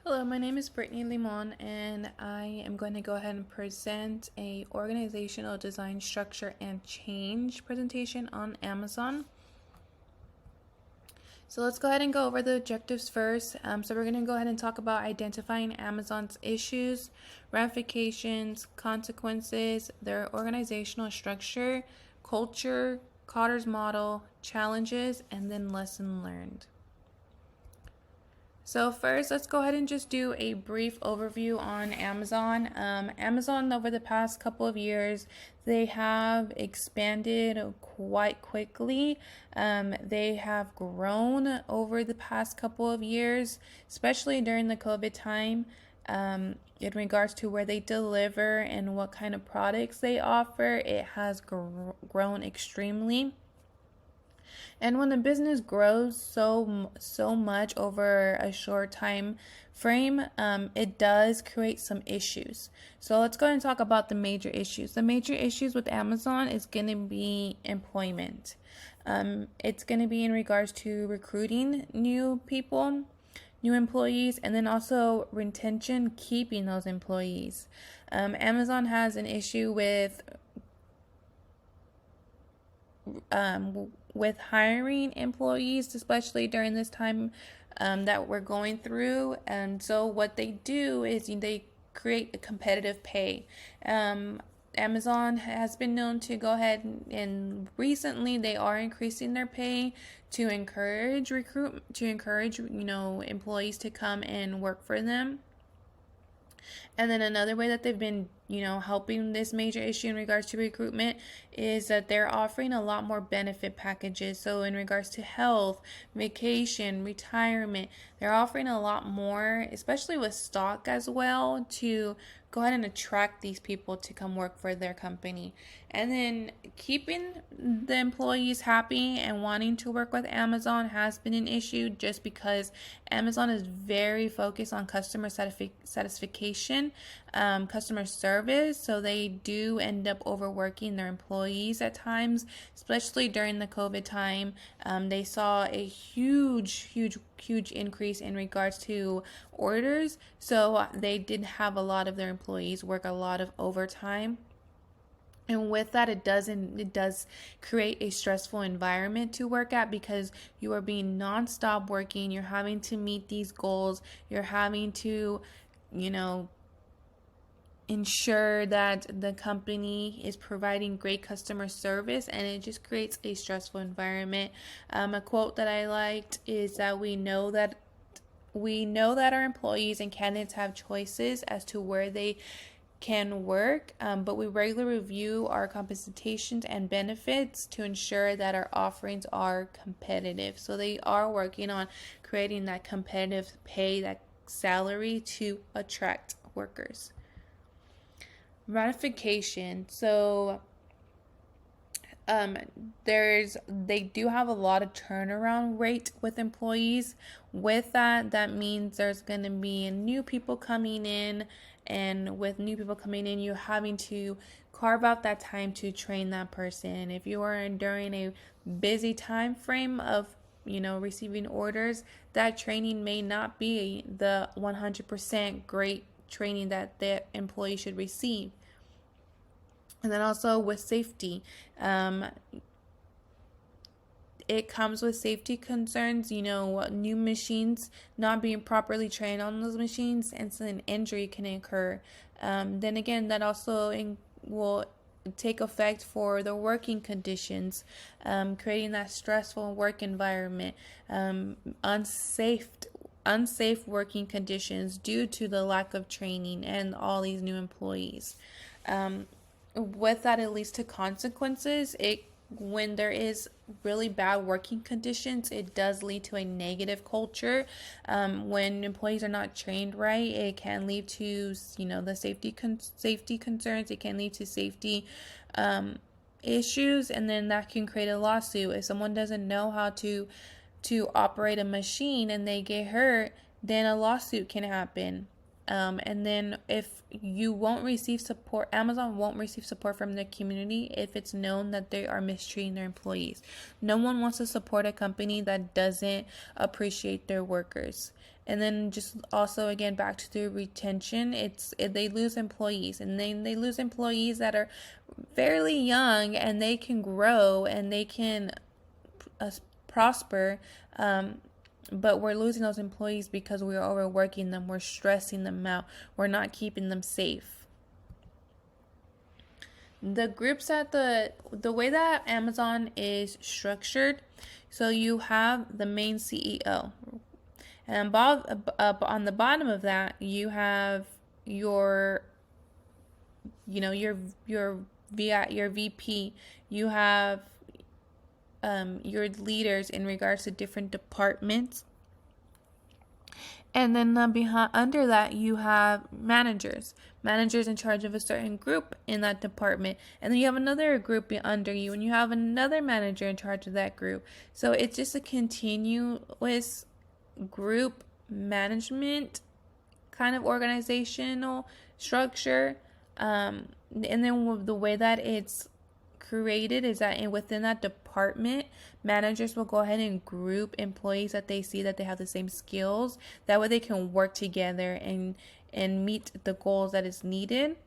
Hello, my name is Brittany Limon, and I am going to go ahead and present a organizational design structure and change presentation on Amazon. So let's go ahead and go over the objectives first. So we're going to go ahead and talk about identifying Amazon's issues, ramifications, consequences, their organizational structure, culture, Cotter's model, challenges, and then lesson learned. So first, let's go ahead and just do a brief overview on Amazon. Amazon, over the past couple of years, they have expanded quite quickly. They have grown over the past couple of years, especially during the COVID time, in regards to where they deliver and what kind of products they offer. It has grown extremely. And when the business grows so much over a short time frame, it does create some issues. So let's go and talk about the major issues. The major issues with Amazon is going to be employment. It's going to be in regards to recruiting new people, new employees, and then also retention, keeping those employees. Amazon has an issue with hiring employees, especially during this time that we're going through. And so what they do is they create a competitive pay. Amazon has been known to go ahead and recently they are increasing their pay to encourage employees to come and work for them. And then another way that they've been, helping this major issue in regards to recruitment is that they're offering a lot more benefit packages. So in regards to health, vacation, retirement, they're offering a lot more, especially with stock as well, to go ahead and attract these people to come work for their company. And then keeping the employees happy and wanting to work with Amazon has been an issue just because Amazon is very focused on customer satisfaction, customer service. So they do end up overworking their employees at times, especially during the COVID time. They saw a huge increase in regards to orders. So they did have a lot of their employees work a lot of overtime. And with that, it does create a stressful environment to work at because you are being nonstop working. You're having to meet these goals. You're having to, ensure that the company is providing great customer service, and it just creates a stressful environment. A quote that I liked is that we know that our employees and candidates have choices as to where they can work, but we regularly review our compensations and benefits to ensure that our offerings are competitive. So they are working on creating that competitive pay, that salary to attract workers. Ratification. So they do have a lot of turnaround rate with employees. With that means there's going to be new people coming in, and with new people coming in, you're having to carve out that time to train that person. If you are during a busy time frame of receiving orders, that training may not be the 100% great training that the employee should receive. And then also with safety, it comes with safety concerns, new machines not being properly trained on those machines, and so an injury can occur. Then again, that also will take effect for the working conditions, creating that stressful work environment, unsafe working conditions due to the lack of training and all these new employees. With that, it leads to consequences. When there is really bad working conditions, it does lead to a negative culture. When employees are not trained right, it can lead to the safety concerns. It can lead to safety issues, and then that can create a lawsuit. If someone doesn't know how to operate a machine and they get hurt, then a lawsuit can happen. And then if you won't receive support, Amazon won't receive support from the community if it's known that they are mistreating their employees. No one wants to support a company that doesn't appreciate their workers. And then just also again back to the retention, they lose employees, and then they lose employees that are fairly young, and they can grow and they can prosper. But we're losing those employees because we're overworking them, we're stressing them out, we're not keeping them safe. The groups at the way that Amazon is structured, so you have the main CEO, and up on the bottom of that you have your your VP, you have your leaders in regards to different departments. And then behind under that you have managers in charge of a certain group in that department, and then you have another group under you, and you have another manager in charge of that group. So it's just a continuous group management kind of organizational structure. And then the way that it's created is that within that department, managers will go ahead and group employees that they see that they have the same skills. That way they can work together and meet the goals that is needed.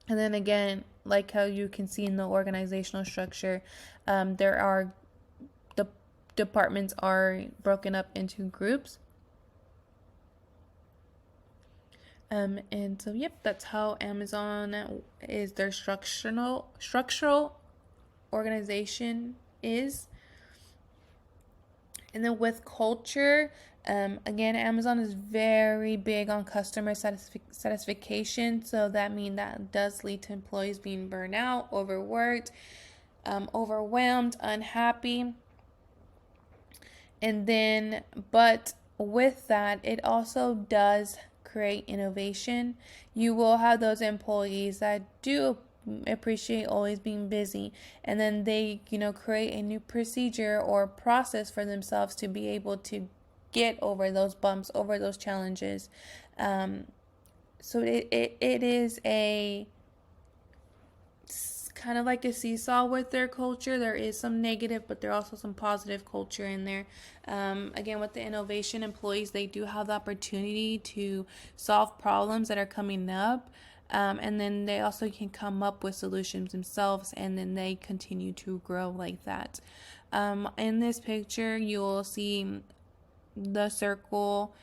And then again, like how you can see in the organizational structure, the departments are broken up into groups. And so, yep, that's how Amazon is, their structural organization is. And then with culture, again, Amazon is very big on customer satisfaction. So that means that does lead to employees being burned out, overworked, overwhelmed, unhappy. And then, but with that, it also does create innovation. You will have those employees that do appreciate always being busy, and then they create a new procedure or process for themselves to be able to get over those bumps, over those challenges. So it is a kind of like a seesaw with their culture. There is some negative, but there are also some positive culture in there. Again, with the innovation employees, they do have the opportunity to solve problems that are coming up. And then they also can come up with solutions themselves, and then they continue to grow like that. In this picture, you will see the circle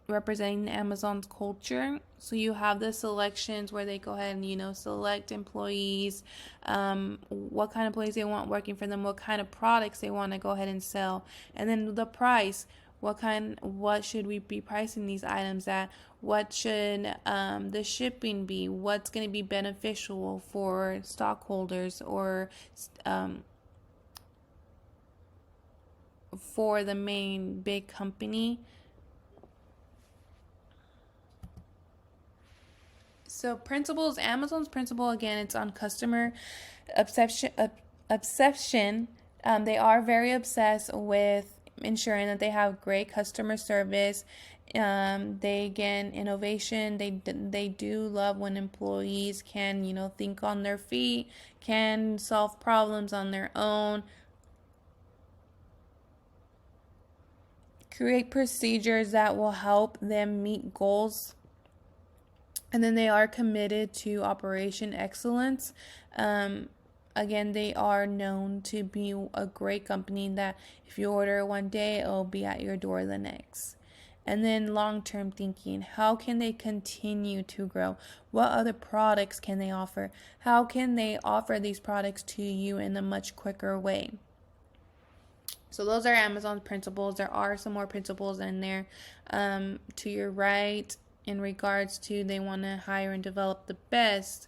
representing Amazon's culture. So you have the selections where they go ahead and select employees, what kind of employees they want working for them, what kind of products they want to go ahead and sell, and then the price. What should we be pricing these items at? What should the shipping be? What's going to be beneficial for stockholders or for the main big company? So principles, Amazon's principle, again, it's on customer obsession. They are very obsessed with ensuring that they have great customer service. They again, innovation. They do love when employees can think on their feet, can solve problems on their own, create procedures that will help them meet goals. And then they are committed to operation excellence. Again, they are known to be a great company that if you order one day, it'll be at your door the next. And then long-term thinking. How can they continue to grow? What other products can they offer? How can they offer these products to you in a much quicker way? So those are Amazon's principles. There are some more principles in there to your right in regards to they want to hire and develop the best.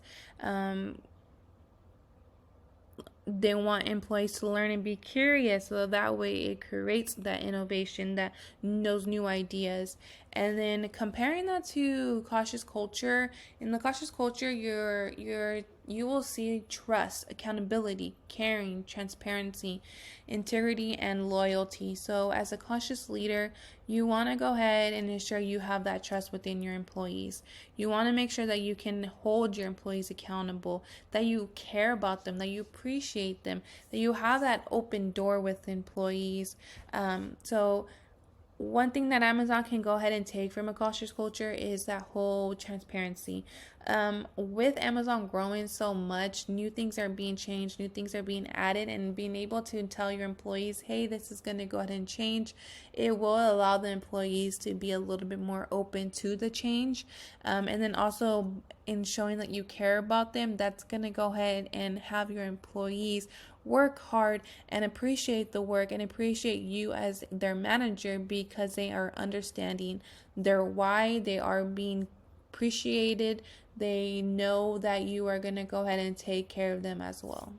They want employees to learn and be curious, so that way it creates that innovation, those new ideas. And then comparing that to cautious culture, in the cautious culture, you will see trust, accountability, caring, transparency, integrity, and loyalty. So as a cautious leader, you want to go ahead and ensure you have that trust within your employees. You want to make sure that you can hold your employees accountable, that you care about them, that you appreciate them, that you have that open door with employees. So one thing that Amazon can go ahead and take from a cautious culture is that whole transparency. With Amazon growing so much, new things are being changed, new things are being added, and being able to tell your employees, hey, this is going to go ahead and change, it will allow the employees to be a little bit more open to the change. And then also in showing that you care about them, that's going to go ahead and have your employees work hard and appreciate the work and appreciate you as their manager, because they are understanding their why, they are being appreciated, they know that you are going to go ahead and take care of them as well.